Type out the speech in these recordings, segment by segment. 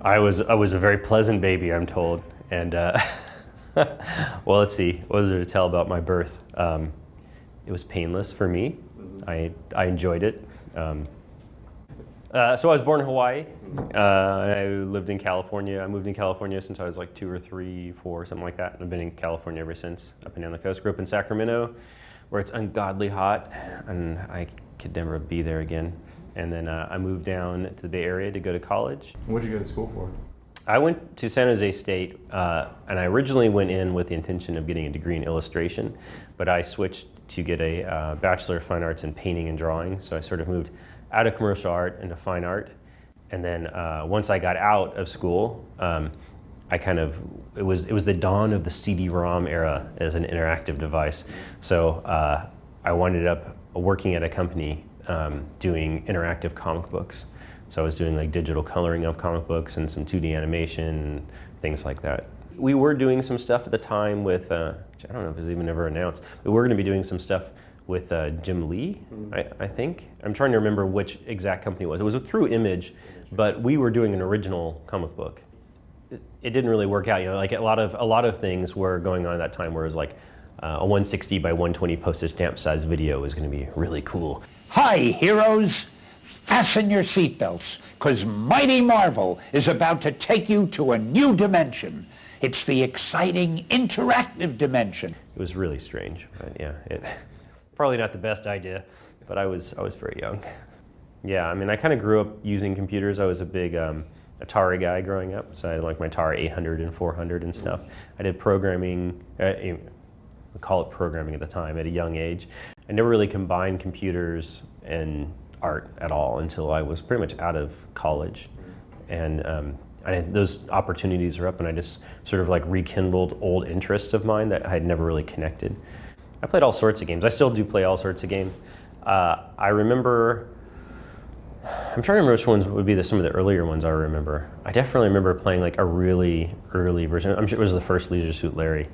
I was a very pleasant baby, I'm told, and well, let's see, what was there to tell about my birth? It was painless for me. I enjoyed it. So I was born in Hawaii. I lived in California. I moved in California since I was like 2 or 3, 4, something like that. And I've been in California ever since, up and down the coast. Grew up in Sacramento, where it's ungodly hot, and I could never be there again. And then I moved down to the Bay Area to go to college. What did you go to school for? I went to San Jose State, and I originally went in with the intention of getting a degree in illustration, but I switched to get a Bachelor of Fine Arts in painting and drawing. So I sort of moved out of commercial art into fine art. And then once I got out of school, it was the dawn of the CD-ROM era as an interactive device. So I wound up working at a company doing interactive comic books. So I was doing like digital coloring of comic books and some 2D animation, things like that. We were doing some stuff at the time with, I don't know if it was even ever announced, we were going to be doing some stuff with Jim Lee, I think. I'm trying to remember which exact company it was. It was through Image, but we were doing an original comic book. It didn't really work out, like a lot of things were going on at that time where it was like a 160 by 120 postage stamp size video was going to be really cool. Hi, heroes. Fasten your seatbelts, because Mighty Marvel is about to take you to a new dimension. It's the exciting, interactive dimension. It was really strange, but yeah, probably not the best idea, but I was very young. Yeah, I mean, I kind of grew up using computers. I was a big Atari guy growing up, so I had like my Atari 800 and 400 and stuff. I did programming, we call it programming at the time, at a young age. I never really combined computers and art at all until I was pretty much out of college. And those opportunities are up, and I just sort of like rekindled old interests of mine that I had never really connected. I played all sorts of games. I still do play all sorts of games. I remember, I'm trying to remember which ones would be some of the earlier ones I remember. I definitely remember playing like a really early version. I'm sure it was the first Leisure Suit Larry,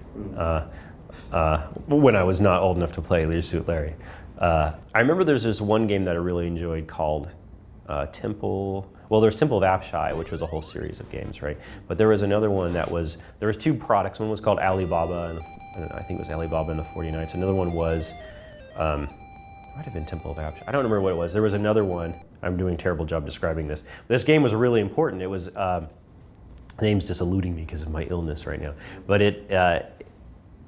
when I was not old enough to play Leisure Suit Larry. I remember there's this one game that I really enjoyed called Temple of Apshai, which was a whole series of games, right? But there was another one there was 2 products. One was called Alibaba, and I think it was Alibaba and the 40 Nights. Another one was, might have been Temple of Apshai. I don't remember what it was. There was another one. I'm doing a terrible job describing this. This game was really important. It was, the name's just eluding me because of my illness right now. But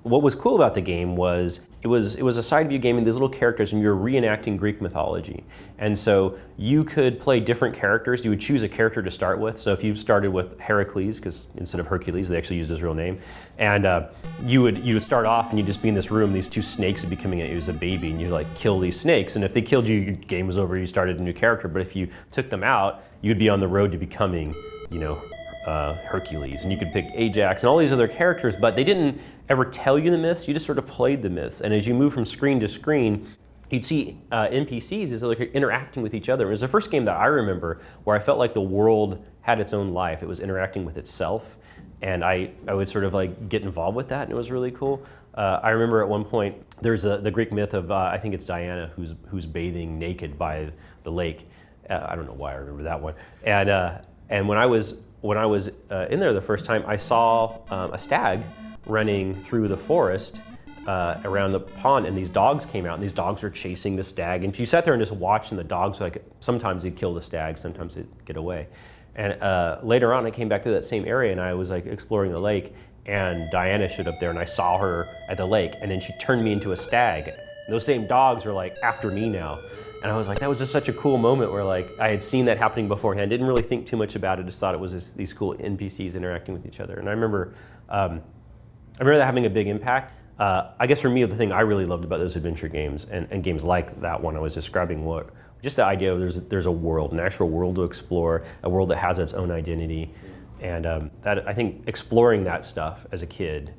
what was cool about the game was it was a side view game, and these little characters, and you were reenacting Greek mythology. And so you could play different characters. You would choose a character to start with. So if you started with Heracles, because instead of Hercules, they actually used his real name, and you would start off and you'd just be in this room. These 2 snakes would be coming at you as a baby, and you'd like kill these snakes. And if they killed you, your game was over. You started a new character. But if you took them out, you'd be on the road to becoming, Hercules, and you could pick Ajax and all these other characters, but they didn't ever tell you the myths. You just sort of played the myths, and as you move from screen to screen, you'd see NPCs as like interacting with each other. It was the first game that I remember where I felt like the world had its own life. It was interacting with itself, and I would sort of like get involved with that, and it was really cool. I remember at one point there's the Greek myth of I think it's Diana who's bathing naked by the lake. I don't know why I remember that one. And when I was in there the first time, I saw a stag running through the forest around the pond, and these dogs came out, and these dogs were chasing the stag. And if you sat there and just watched, and the dogs, like, sometimes they'd kill the stag, sometimes they'd get away. And later on, I came back to that same area, and I was like exploring the lake, and Diana showed up there, and I saw her at the lake, and then she turned me into a stag. And those same dogs were like after me now. And I was like, that was just such a cool moment where like I had seen that happening beforehand. Didn't really think too much about it. Just thought it was these cool NPCs interacting with each other. And I remember that having a big impact. I guess for me, the thing I really loved about those adventure games and games like that one I was describing, just the idea of there's a world, an actual world to explore, a world that has its own identity, and that I think exploring that stuff as a kid.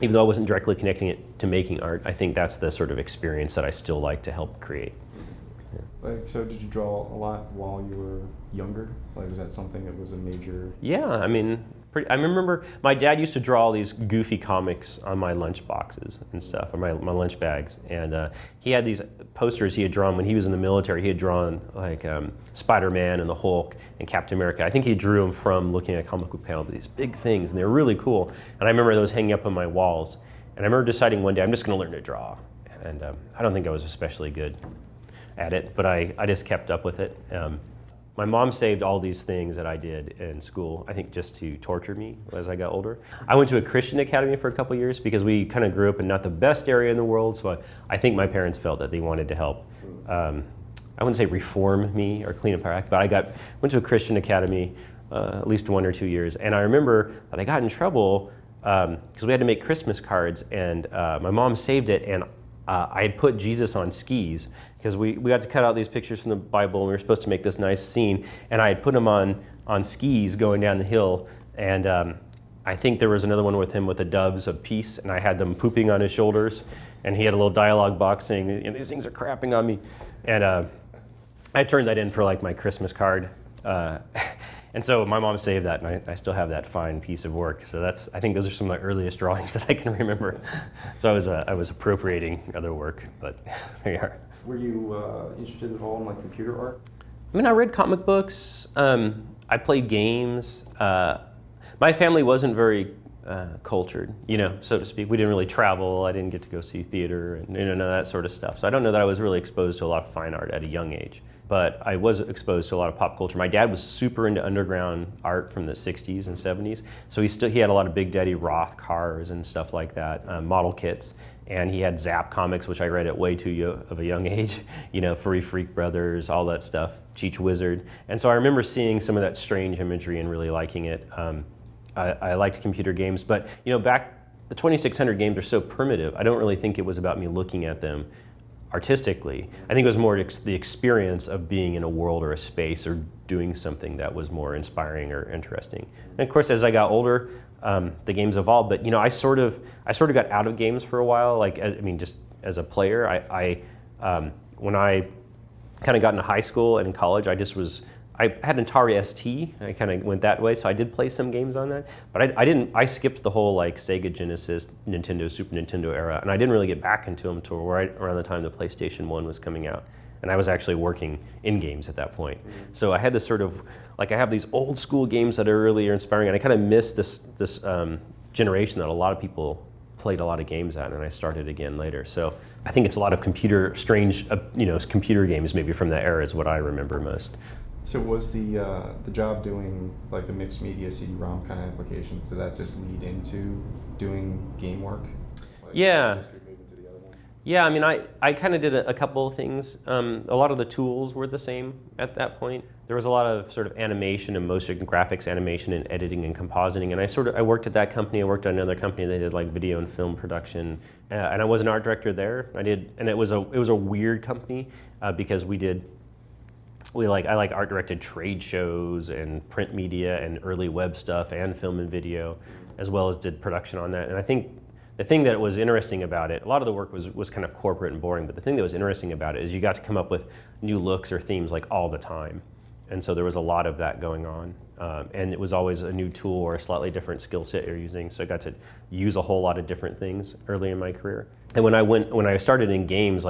Even though I wasn't directly connecting it to making art, I think that's the sort of experience that I still like to help create. Yeah. Like, so did you draw a lot while you were younger? Like, was that something that was a major? Yeah, I mean, I remember my dad used to draw all these goofy comics on my lunch boxes and stuff, or my lunch bags. And he had these posters he had drawn when he was in the military. He had drawn like Spider-Man and the Hulk and Captain America. I think he drew them from looking at comic book panels, these big things, and they were really cool. And I remember those hanging up on my walls. And I remember deciding one day, I'm just going to learn to draw. And I don't think I was especially good at it, but I just kept up with it. My mom saved all these things that I did in school, I think just to torture me as I got older. I went to a Christian academy for a couple years because we kind of grew up in not the best area in the world, so I think my parents felt that they wanted to help. I wouldn't say reform me or clean up our act, but went to a Christian academy at least 1 or 2 years, and I remember that I got in trouble because we had to make Christmas cards, and my mom saved it, and I had put Jesus on skis because we got to cut out these pictures from the Bible and we were supposed to make this nice scene, and I had put him on skis going down the hill, and I think there was another one with him with the doves of peace, and I had them pooping on his shoulders, and he had a little dialogue box saying, these things are crapping on me, and I turned that in for like my Christmas card. And so my mom saved that, and I still have that fine piece of work. So I think those are some of my earliest drawings that I can remember. So I was appropriating other work, but here we are. Were you interested at all in like computer art? I mean, I read comic books. I played games. My family wasn't very cultured, so to speak. We didn't really travel. I didn't get to go see theater and none of that sort of stuff. So I don't know that I was really exposed to a lot of fine art at a young age. But I was exposed to a lot of pop culture. My dad was super into underground art from the 60s and 70s. So he had a lot of Big Daddy Roth cars and stuff like that, model kits. And he had Zap comics, which I read at way too of a young age, Furry Freak Brothers, all that stuff, Cheech Wizard. And so I remember seeing some of that strange imagery and really liking it. I liked computer games, but back, the 2600 games are so primitive. I don't really think it was about me looking at them artistically. I think it was more the experience of being in a world or a space or doing something that was more inspiring or interesting. And of course, as I got older, the games evolved. But I sort of got out of games for a while. Just as a player, when I kind of got into high school and in college, I had an Atari ST. I kind of went that way, so I did play some games on that. But I skipped the whole Sega Genesis, Nintendo, Super Nintendo era, and I didn't really get back into them until right around the time the PlayStation 1 was coming out. And I was actually working in games at that point. So I had this sort of, I have these old school games that are really inspiring, and I kind of missed this generation that a lot of people played a lot of games at, and I started again later. So I think it's a lot of computer games maybe from that era is what I remember most. So was the job doing the mixed media CD-ROM kind of applications, did that just lead into doing game work? Yeah. Yeah, I kind of did a couple of things. A lot of the tools were the same at that point. There was a lot of sort of animation and motion graphics, animation and editing and compositing. And I worked at that company. I worked at another company that did video and film production. And I was an art director there. And it was a weird company because I art directed trade shows and print media and early web stuff and film and video, as well as did production on that. And I think the thing that was interesting about it, a lot of the work was kind of corporate and boring, but the thing that was interesting about it is you got to come up with new looks or themes all the time. And so there was a lot of that going on. And it was always a new tool or a slightly different skill set you're using. So I got to use a whole lot of different things early in my career. And when I started in games,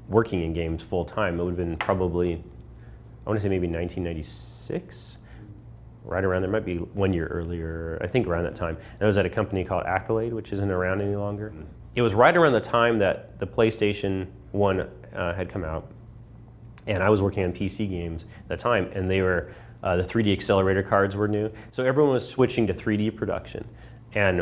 working in games full time, it would have been probably, I want to say maybe 1996, right around there, might be 1 year earlier, I think around that time. And I was at a company called Accolade, which isn't around any longer. It was right around the time that the PlayStation 1 had come out, and I was working on PC games at the time, and they were, the 3D accelerator cards were new. So everyone was switching to 3D production. And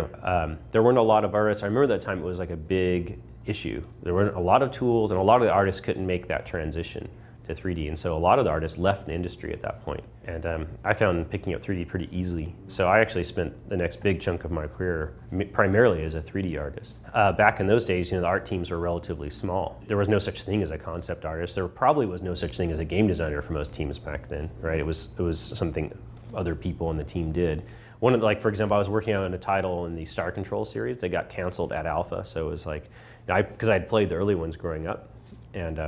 there weren't a lot of artists. I remember that time it was a big issue. There weren't a lot of tools, and a lot of the artists couldn't make that transition to 3D. And so a lot of the artists left the industry at that point. And I found picking up 3D pretty easily. So I actually spent the next big chunk of my career primarily as a 3D artist. Back in those days, the art teams were relatively small. There was no such thing as a concept artist. There probably was no such thing as a game designer for most teams back then, right? It was something other people on the team did. One of for example, I was working on a title in the Star Control series that got canceled at Alpha. So it was because I had played the early ones growing up, and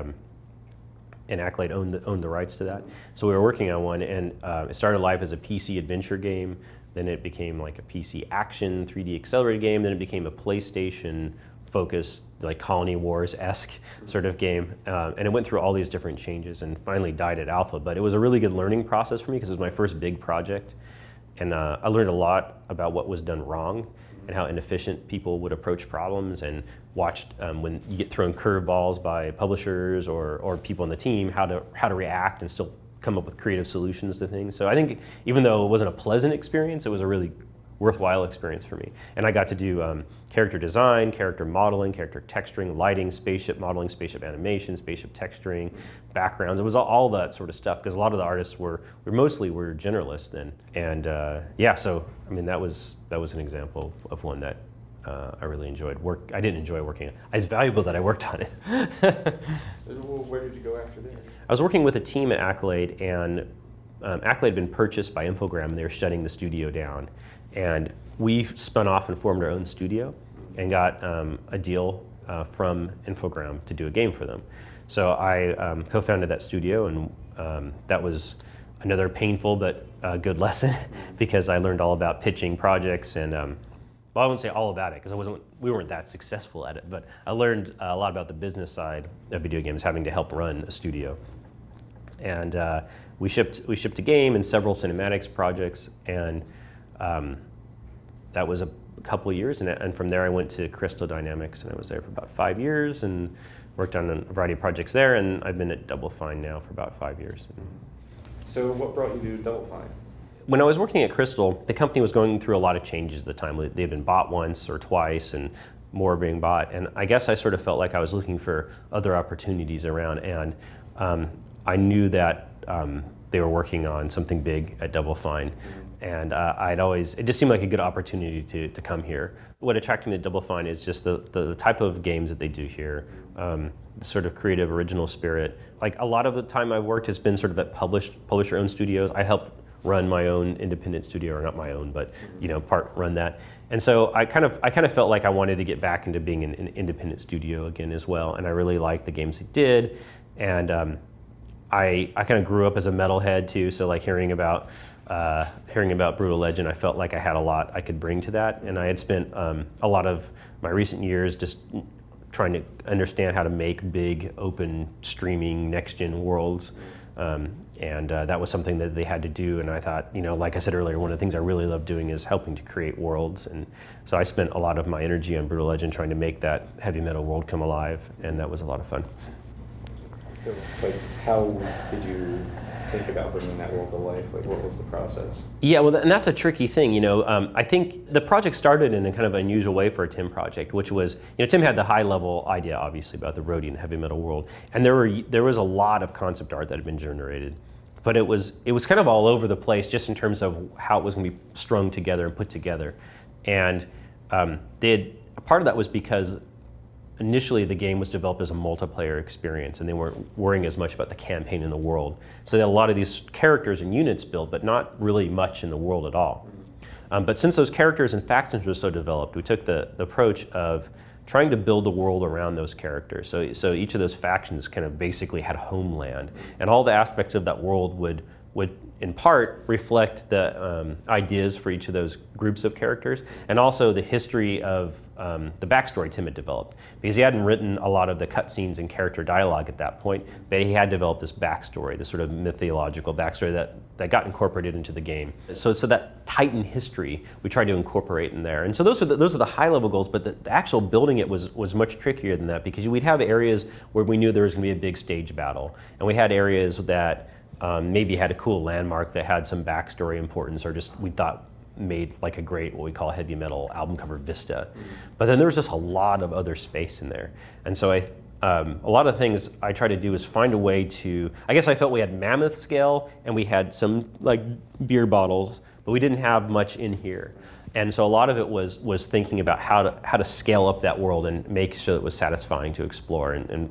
Accolade owned the rights to that. So we were working on one, and it started life as a PC adventure game then it became like a PC action 3D accelerated game, then it became a PlayStation focused, like Colony Wars-esque sort of game, and it went through all these different changes and finally died at alpha. But it was a really good learning process for me because it was my first big project, and I learned a lot about what was done wrong and how inefficient people would approach problems, and watched when you get thrown curveballs by publishers or people on the team, how to react and still come up with creative solutions to things. So I think even though it wasn't a pleasant experience, it was a really worthwhile experience for me. And I got to do character design, character modeling, character texturing, lighting, spaceship modeling, spaceship animation, spaceship texturing, backgrounds. It was all that sort of stuff because a lot of the artists were generalists then. And yeah, so I mean that was an example of one that I really enjoyed. I didn't enjoy working on it. It's valuable that I worked on it. Where did you go after there? I was working with a team at Accolade, and Accolade had been purchased by Infogram, and they were shutting the studio down. And we spun off and formed our own studio and got a deal from Infogram to do a game for them. So I co-founded that studio, and that was another painful but good lesson because I learned all about pitching projects and well, I wouldn't say all about it because we weren't that successful at it, but I learned a lot about the business side of video games, having to help run a studio. And we shipped a game and several cinematics projects, and that was a couple of years. And from there, I went to Crystal Dynamics, and I was there for about 5 years and worked on a variety of projects there. And I've been at Double Fine now for about 5 years. So what brought you to Double Fine? When I was working at Crystal, the company was going through a lot of changes at the time. They had been bought once or twice, and more being bought. And I guess I sort of felt like I was looking for other opportunities around. And I knew that they were working on something big at Double Fine. And it just seemed like a good opportunity to come here. What attracted me to Double Fine is just the type of games that they do here, the sort of creative, original spirit. Like a lot of the time I've worked has been sort of at publisher-owned studios. I helped run my own independent studio, or not my own, but part run that. And so I kind of felt like I wanted to get back into being an independent studio again as well. And I really liked the games they did. And I kind of grew up as a metalhead too, so like hearing about Brutal Legend, I felt like I had a lot I could bring to that. And I had spent a lot of my recent years just trying to understand how to make big, open, streaming, next-gen worlds. And that was something that they had to do, and I thought, like I said earlier, one of the things I really love doing is helping to create worlds. And so I spent a lot of my energy on Brutal Legend trying to make that heavy metal world come alive, and that was a lot of fun. So, how did you think about bringing that world to life? What was the process? Yeah, well, and that's a tricky thing. I think the project started in a kind of unusual way for a Tim project, which was, Tim had the high-level idea, obviously, about the roadie and heavy metal world, and there was a lot of concept art that had been generated, but it was kind of all over the place, just in terms of how it was going to be strung together and put together, and part of that was because initially the game was developed as a multiplayer experience, and they weren't worrying as much about the campaign in the world. So they had a lot of these characters and units built, but not really much in the world at all. But since those characters and factions were so developed, we took the approach of trying to build the world around those characters. So each of those factions kind of basically had a homeland, and all the aspects of that world would in part reflect the ideas for each of those groups of characters, and also the history of the backstory Tim had developed. Because he hadn't written a lot of the cutscenes and character dialogue at that point, but he had developed this backstory, this sort of mythological backstory that got incorporated into the game. So that Titan history we tried to incorporate in there. And so those are the high level goals, but the actual building it was much trickier than that, because we'd have areas where we knew there was going to be a big stage battle, and we had areas that maybe had a cool landmark that had some backstory importance, or just we thought made like a great, what we call heavy metal album cover vista. But then there was just a lot of other space in there. And so a lot of things I try to do is find a way to, I guess I felt we had mammoth scale and we had some like beer bottles, but we didn't have much in here. And so a lot of it was thinking about how to scale up that world and make sure it was satisfying to explore. And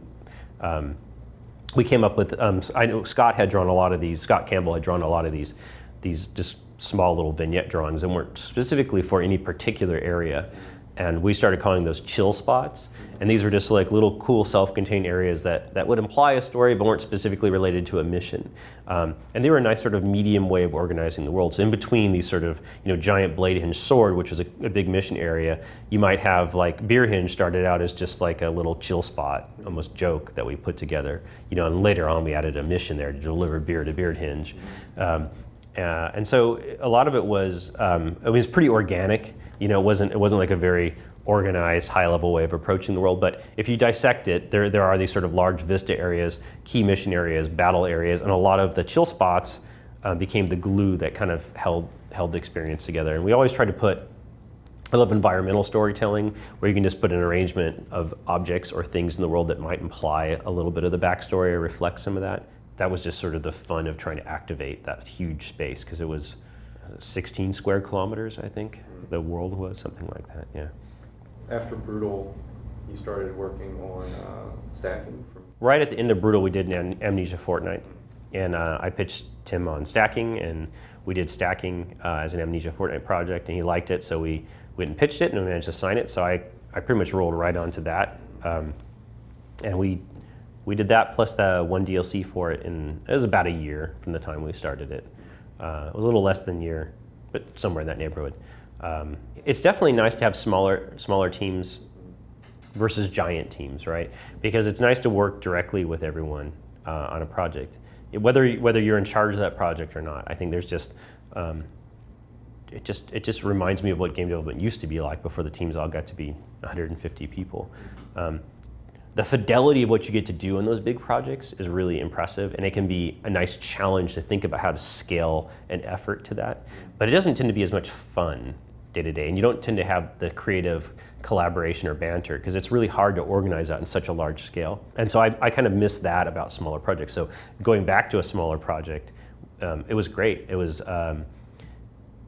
we came up with, I know Scott Campbell had drawn a lot of these just small little vignette drawings, and weren't specifically for any particular area. And we started calling those chill spots. And these were just like little cool self-contained areas that would imply a story but weren't specifically related to a mission. And they were a nice sort of medium way of organizing the world. So in between these sort of giant blade hinge sword, which was a big mission area, you might have like Beer Hinge started out as just like a little chill spot, almost joke that we put together. And later on we added a mission there to deliver beer to Beer Hinge. And so a lot of it was pretty organic. It wasn't like a very organized, high-level way of approaching the world. But if you dissect it, there are these sort of large vista areas, key mission areas, battle areas, and a lot of the chill spots became the glue that kind of held the experience together. And we always try to put, I love environmental storytelling, where you can just put an arrangement of objects or things in the world that might imply a little bit of the backstory or reflect some of that. That was just sort of the fun of trying to activate that huge space, because it was 16 square kilometers, I think, the world was, something like that, yeah. After Brutal, you started working on stacking? Right at the end of Brutal, we did an Amnesia Fortnite, and I pitched Tim on stacking, and we did stacking as an Amnesia Fortnite project, and he liked it, so we went and pitched it, and we managed to sign it, so I pretty much rolled right onto that. And we did that plus the one DLC for it, and it was about a year from the time we started it. It was a little less than a year, but somewhere in that neighborhood. It's definitely nice to have smaller teams versus giant teams, right? Because it's nice to work directly with everyone on a project, whether you're in charge of that project or not. I think there's just it just reminds me of what game development used to be like before the teams all got to be 150 people. The fidelity of what you get to do in those big projects is really impressive, and it can be a nice challenge to think about how to scale an effort to that. But it doesn't tend to be as much fun day to day, and you don't tend to have the creative collaboration or banter, because it's really hard to organize that in such a large scale. And so I kind of miss that about smaller projects. So going back to a smaller project, it was great. It was, and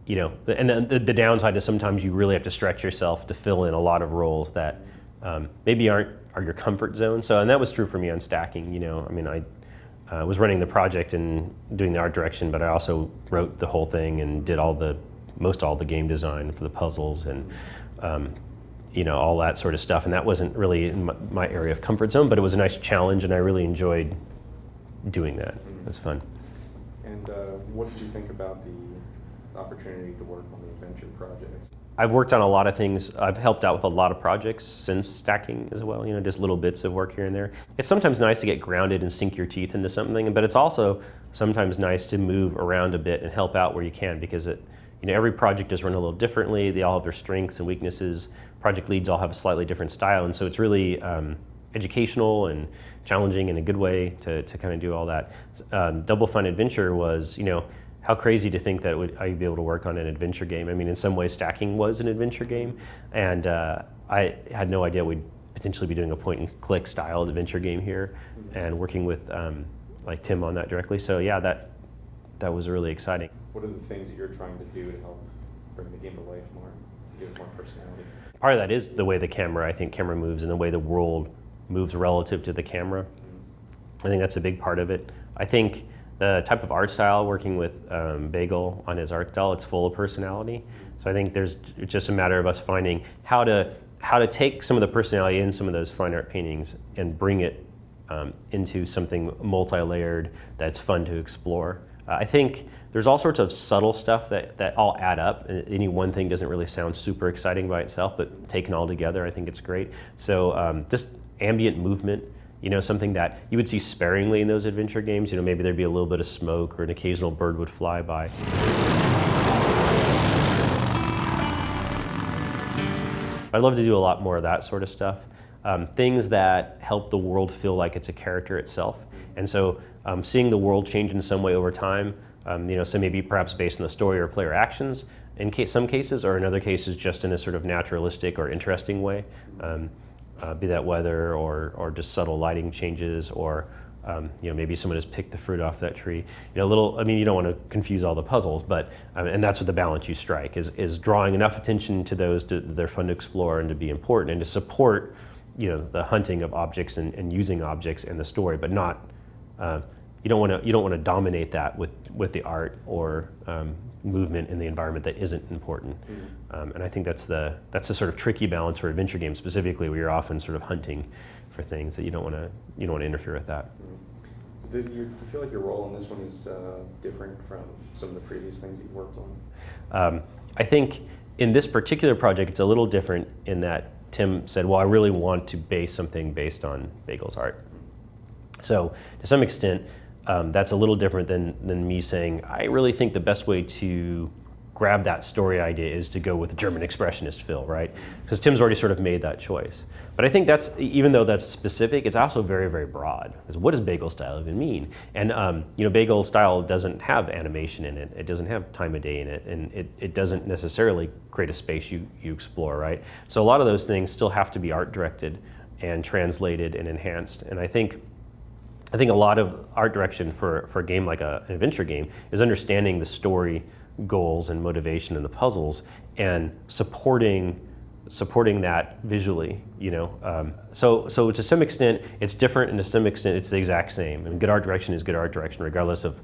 the downside is sometimes you really have to stretch yourself to fill in a lot of roles that maybe are your comfort zone. So, and that was true for me on stacking. I was running the project and doing the art direction, but I also wrote the whole thing and did all the game design for the puzzles and all that sort of stuff. And that wasn't really in my area of comfort zone, but it was a nice challenge, and I really enjoyed doing that. It was fun. And what did you think about the opportunity to work on the adventure projects? I've worked on a lot of things. I've helped out with a lot of projects since stacking as well, just little bits of work here and there. It's sometimes nice to get grounded and sink your teeth into something, but it's also sometimes nice to move around a bit and help out where you can, because every project is run a little differently. They all have their strengths and weaknesses. Project leads all have a slightly different style, and so it's really educational and challenging in a good way to kind of do all that. Double Fine Adventure was, how crazy to think that I'd be able to work on an adventure game. In some ways stacking was an adventure game, and I had no idea we'd potentially be doing a point and click style adventure game here, and working with like Tim on that directly. So yeah, that was really exciting. What are the things that you're trying to do to help bring the game to life more, give it more personality? Part of that is the way the camera moves and the way the world moves relative to the camera. I think that's a big part of it. I think the type of art style, working with Bagel on his art style, it's full of personality. So I think it's just a matter of us finding how to take some of the personality in some of those fine art paintings and bring it into something multi-layered that's fun to explore. I think there's all sorts of subtle stuff that all add up. Any one thing doesn't really sound super exciting by itself, but taken all together, I think it's great. So just ambient movement, something that you would see sparingly in those adventure games. Maybe there'd be a little bit of smoke or an occasional bird would fly by. I'd love to do a lot more of that sort of stuff. Things that help the world feel like it's a character itself. And so seeing the world change in some way over time, so maybe perhaps based on the story or player actions in some cases, or in other cases just in a sort of naturalistic or interesting way. Be that weather or just subtle lighting changes, or maybe someone has picked the fruit off that tree. You don't want to confuse all the puzzles, but and that's what the balance you strike is drawing enough attention to those that they're fun to explore and to be important and to support the hunting of objects and using objects in the story, but not you don't want to dominate that with the art or movement in the environment that isn't important. And I think that's the sort of tricky balance for adventure games specifically, where you're often sort of hunting for things that you don't want to interfere with that. Do you feel like your role in this one is different from some of the previous things you've worked on? I think in this particular project, it's a little different in that Tim said, well, I really want to base something based on Bagel's art. So to some extent, that's a little different than me saying, I really think the best way to grab that story idea is to go with a German expressionist feel, right? Because Tim's already sort of made that choice. But I think that's, even though that's specific, it's also very, very broad. Because what does Bagel style even mean? And Bagel style doesn't have animation in it. It doesn't have time of day in it. And it doesn't necessarily create a space you explore, right? So a lot of those things still have to be art directed and translated and enhanced. And I think a lot of art direction for a game like an adventure game is understanding the story goals and motivation and the puzzles and supporting that visually, So to some extent it's different, and to some extent it's the exact same. I mean, good art direction is good art direction regardless of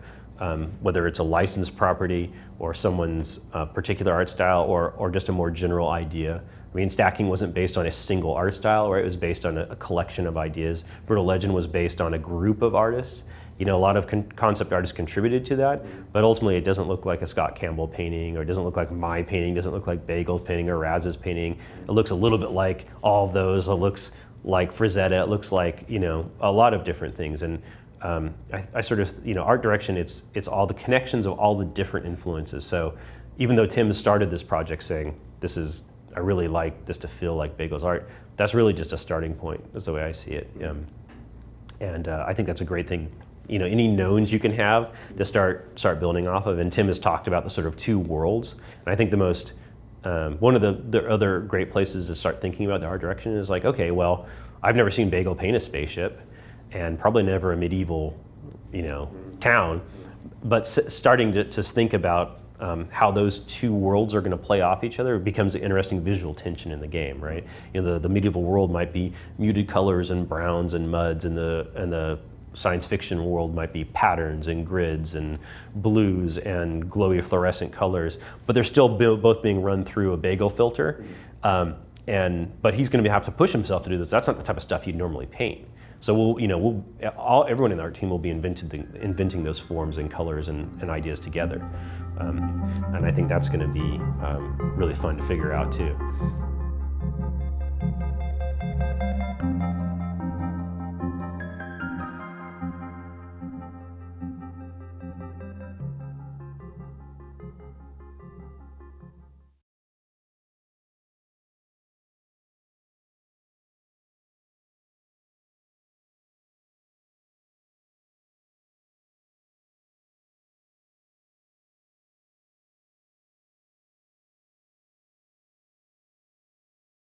whether it's a licensed property or someone's particular art style or just a more general idea. I mean, Stacking wasn't based on a single art style, right? It was based on a collection of ideas. Brutal Legend was based on a group of artists. A lot of concept artists contributed to that, but ultimately it doesn't look like a Scott Campbell painting, or it doesn't look like my painting, doesn't look like Bagel's painting or Raz's painting. It looks a little bit like all of those. It looks like Frazetta. It looks like, a lot of different things. And I sort of, art direction, it's all the connections of all the different influences. So even though Tim started this project saying, I really like this to feel like Bagel's art, that's really just a starting point. That's the way I see it. And I think that's a great thing. Any knowns you can have to start building off of. And Tim has talked about the sort of two worlds. And I think the most, one of the other great places to start thinking about the art direction is like, okay, well, I've never seen Bagel paint a spaceship, and probably never a medieval, town. But starting to think about how those two worlds are going to play off each other becomes an interesting visual tension in the game, right? The medieval world might be muted colors and browns and muds, and the science fiction world might be patterns and grids and blues and glowy fluorescent colors, but they're still both being run through a Bagel filter. But he's going to have to push himself to do this. That's not the type of stuff you'd normally paint. So everyone in our team will be inventing those forms and colors and ideas together. And I think that's going to be really fun to figure out too.